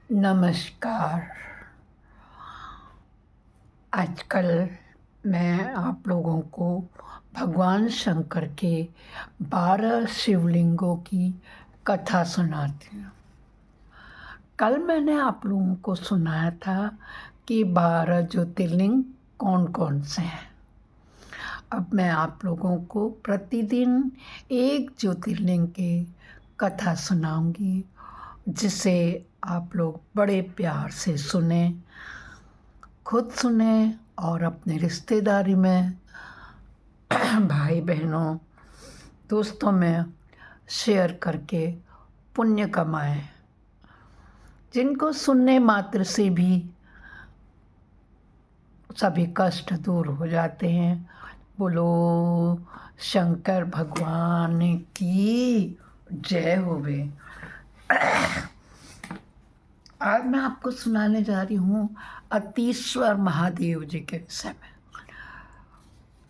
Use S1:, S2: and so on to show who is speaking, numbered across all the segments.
S1: नमस्कार। आजकल मैं आप लोगों को भगवान शंकर के 12 शिवलिंगों की कथा सुनाती हूँ। कल मैंने आप लोगों को सुनाया था कि 12 ज्योतिर्लिंग कौन कौन से हैं। अब मैं आप लोगों को प्रतिदिन एक ज्योतिर्लिंग की कथा सुनाऊंगी, जिसे आप लोग बड़े प्यार से सुने, खुद सुने और अपने रिश्तेदारी में, भाई बहनों, दोस्तों में शेयर करके पुण्य कमाएं। जिनको सुनने मात्र से भी सभी कष्ट दूर हो जाते हैं। बोलो शंकर भगवान की जय होवे। आज मैं आपको सुनाने जा रही हूँ अतीश्वर महादेव जी के विषय में।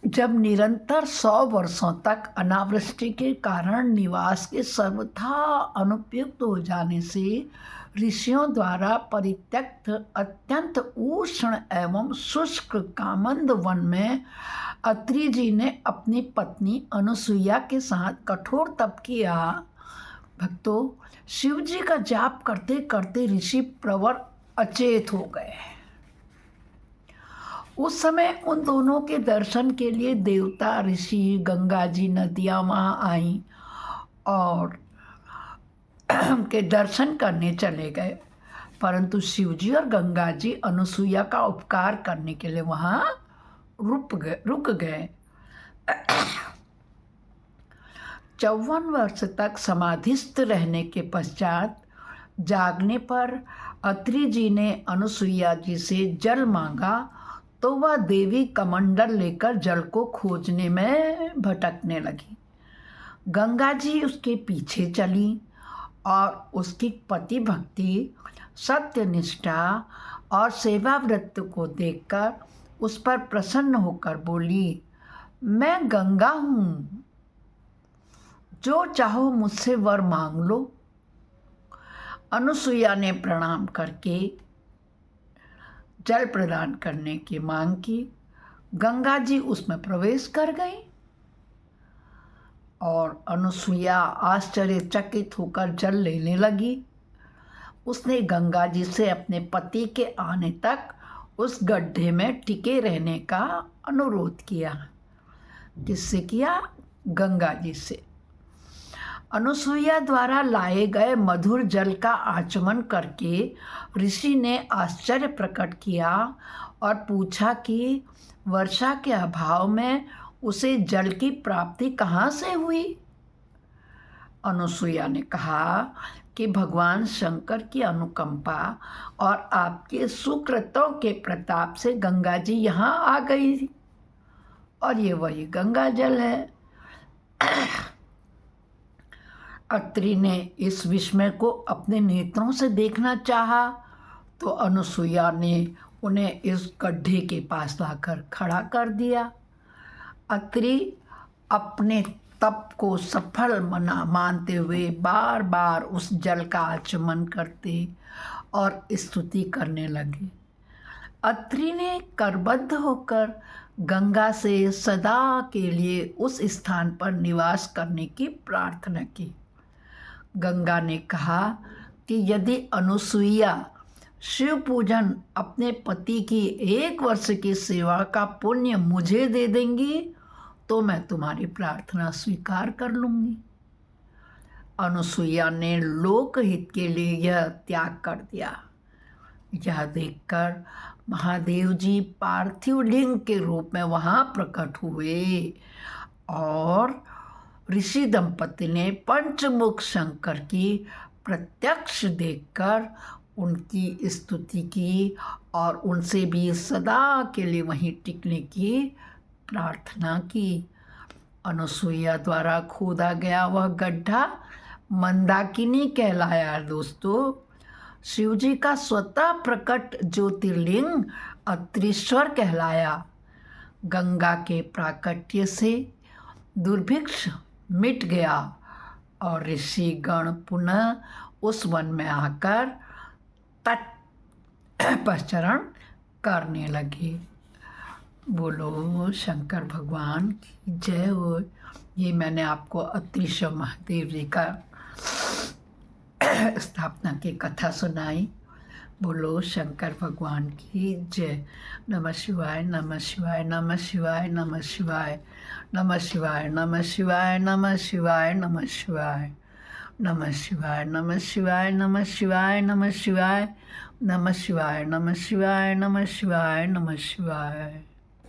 S1: जब निरंतर 100 वर्षों तक अनावृष्टि के कारण निवास के सर्वथा अनुपयुक्त हो जाने से ऋषियों द्वारा परित्यक्त अत्यंत उष्ण एवं शुष्क कामंद वन में अत्रि जी ने अपनी पत्नी अनुसुईया के साथ कठोर तप किया। भक्तों, शिव जी का जाप करते करते ऋषि प्रवर अचेत हो गए। उस समय उन दोनों के दर्शन के लिए देवता, ऋषि, गंगा जी, नदियाँ वहाँ आईं और के दर्शन करने चले गए। परंतु शिवजी और गंगा जी अनुसुईया का उपकार करने के लिए वहाँ रुक गए। 54 वर्ष तक समाधिस्थ रहने के पश्चात जागने पर अत्रि जी ने अनुसुईया जी से जल मांगा, तो वह देवी कमंडल लेकर जल को खोजने में भटकने लगी। गंगा जी उसके पीछे चली और उसकी पति भक्ति, सत्यनिष्ठा और सेवा व्रत को देखकर उस पर प्रसन्न होकर बोली, मैं गंगा हूँ, जो चाहो मुझसे वर मांग लो। अनुसुईया ने प्रणाम करके जल प्रदान करने की मांग की। गंगा जी उसमें प्रवेश कर गई और अनुसुईया आश्चर्यचकित होकर जल लेने लगी। उसने गंगा जी से अपने पति के आने तक उस गड्ढे में टिके रहने का अनुरोध किया। किससे किया? गंगा जी से। अनुसुईया द्वारा लाए गए मधुर जल का आचमन करके ऋषि ने आश्चर्य प्रकट किया और पूछा कि वर्षा के अभाव में उसे जल की प्राप्ति कहाँ से हुई? अनुसुईया ने कहा कि भगवान शंकर की अनुकंपा और आपके सुकृतों के प्रताप से गंगा जी यहाँ आ गई और ये वही गंगा जल है। अत्रि ने इस विस्मय को अपने नेत्रों से देखना चाहा, तो अनुसुईया ने उन्हें इस गड्ढे के पास लाकर खड़ा कर दिया। अत्रि अपने तप को सफल मानते हुए बार बार उस जल का आचमन करते और स्तुति करने लगे। अत्रि ने करबद्ध होकर गंगा से सदा के लिए उस स्थान पर निवास करने की प्रार्थना की। गंगा ने कहा कि यदि अनुसुईया शिव पूजन अपने पति की 1 वर्ष की सेवा का पुण्य मुझे दे देंगी, तो मैं तुम्हारी प्रार्थना स्वीकार कर लूँगी। अनुसुईया ने लोकहित के लिए यह त्याग कर दिया। यह देखकर महादेव जी पार्थिव लिंग के रूप में वहाँ प्रकट हुए और ऋषि दंपति ने पंचमुख शंकर की प्रत्यक्ष देखकर उनकी स्तुति की और उनसे भी सदा के लिए वहीं टिकने की प्रार्थना की। अनुसुईया द्वारा खोदा गया वह गड्ढा मंदाकिनी कहलाया। दोस्तों, शिवजी का स्वतः प्रकट ज्योतिर्लिंग अत्रीश्वर कहलाया। गंगा के प्राकट्य से दुर्भिक्ष मिट गया और ऋषि गण पुनः उस वन में आकर तट पर चरण करने लगे। बोलो शंकर भगवान की जय हो। ये मैंने आपको अत्रि शिव महादेव जी का स्थापना की कथा सुनाई। बोलो शंकर भगवान की जय। नमः शिवाय, नमः शिवाय, नमः शिवाय, नमः शिवाय, नमः शिवाय, नमः शिवाय, नमः शिवाय, नमः शिवाय, नमः शिवाय, नमः शिवाय, नमः शिवाय, नमः शिवाय, नमः शिवाय, नमः शिवाय, नमः शिवाय, नमः शिवाय।